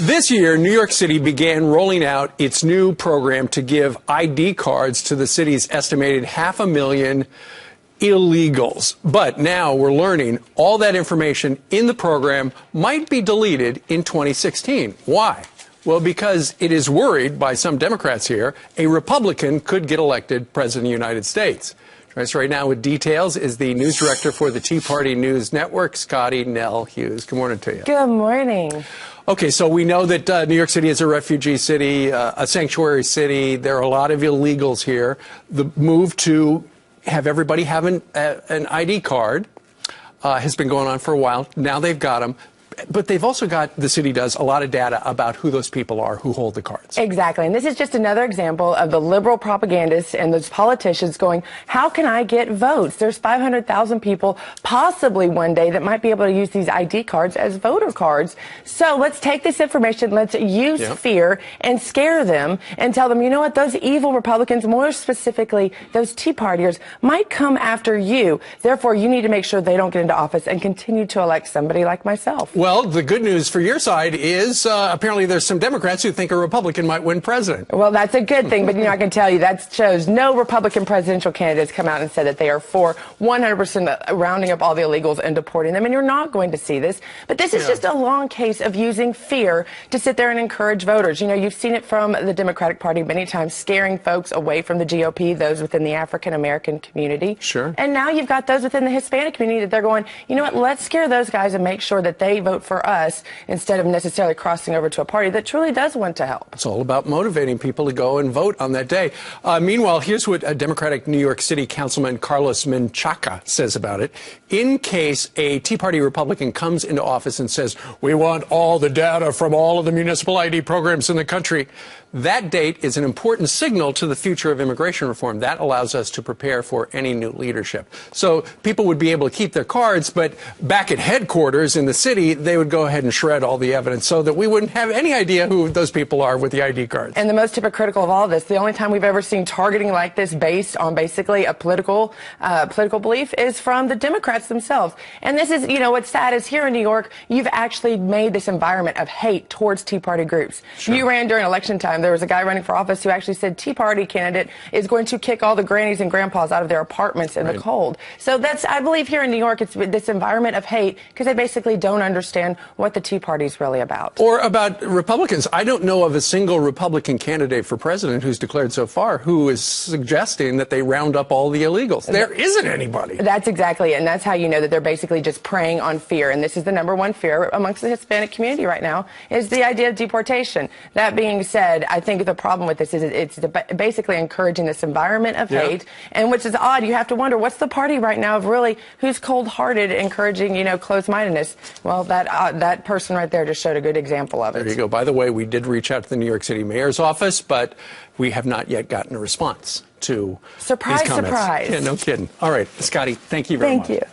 This year, New York City began rolling out its new program to give ID cards to the city's estimated 500,000 illegals. But now we're learning all that information in the program might be deleted in 2016. Why? Well, because it is worried by some Democrats here, a Republican could get elected president of the United States. Joining us right now with details is the news director for the Tea Party News Network, Scotty Nell Hughes. Good morning to you. Good morning. Okay, so we know that New York City is a refugee city, a sanctuary city. There are a lot of illegals here. The move to have everybody have an ID card has been going on for a while. Now they've got them. But they've also got, the city does, a lot of data about who those people are who hold the cards. Exactly. And this is just another example of the liberal propagandists and those politicians going, how can I get votes? There's 500,000 people possibly one day that might be able to use these ID cards as voter cards. So let's take this information, let's use fear and scare them and tell them, you know what, those evil Republicans, more specifically those Tea Partiers, might come after you. Therefore, you need to make sure they don't get into office and continue to elect somebody like myself. Well, the good news for your side is apparently there's some Democrats who think a Republican might win president. Well, that's a good thing, but you know, I can tell you that shows no Republican presidential candidates come out and said that they are for 100% rounding up all the illegals and deporting them, and you're not going to see this. But this is just a long case of using fear to sit there and encourage voters. You know, you've seen it from the Democratic Party many times, scaring folks away from the GOP, those within the African-American community. Sure. And now you've got those within the Hispanic community that they're going, you know what, let's scare those guys and make sure that they vote for us instead of necessarily crossing over to a party that truly does want to help. It's all about motivating people to go and vote on that day. Meanwhile, here's what Democratic New York City Councilman Carlos Menchaca says about it. In case a Tea Party Republican comes into office and says, we want all the data from all of the municipal ID programs in the country, that date is an important signal to the future of immigration reform. That allows us to prepare for any new leadership. So people would be able to keep their cards, but back at headquarters in the city, they would go ahead and shred all the evidence so that we wouldn't have any idea who those people are with the ID cards. And the most hypocritical of all of this, the only time we've ever seen targeting like this based on basically a political belief is from the Democrats themselves. And this is, you know, what's sad is here in New York, you've actually made this environment of hate towards Tea Party groups. Sure. You ran during election time. There was a guy running for office who actually said Tea Party candidate is going to kick all the grannies and grandpas out of their apartments in the cold. So that's, I believe here in New York, it's this environment of hate because they basically don't understand what the Tea Party is really about. Or about Republicans. I don't know of a single Republican candidate for president who's declared so far who is suggesting that they round up all the illegals. There isn't anybody. That's exactly it. And that's how you know that they're basically just preying on fear. And this is the #1 fear amongst the Hispanic community right now is the idea of deportation. That being said, I think the problem with this is it's basically encouraging this environment of hate, and which is odd. You have to wonder, what's the party right now of really who's cold-hearted, encouraging, you know, closed-mindedness? Well, that person right there just showed a good example of it. There you go. By the way, we did reach out to the New York City mayor's office, but we have not yet gotten a response to surprise, these comments. surprise. Yeah, no kidding. All right, Scotty, thank you very much. Thank you.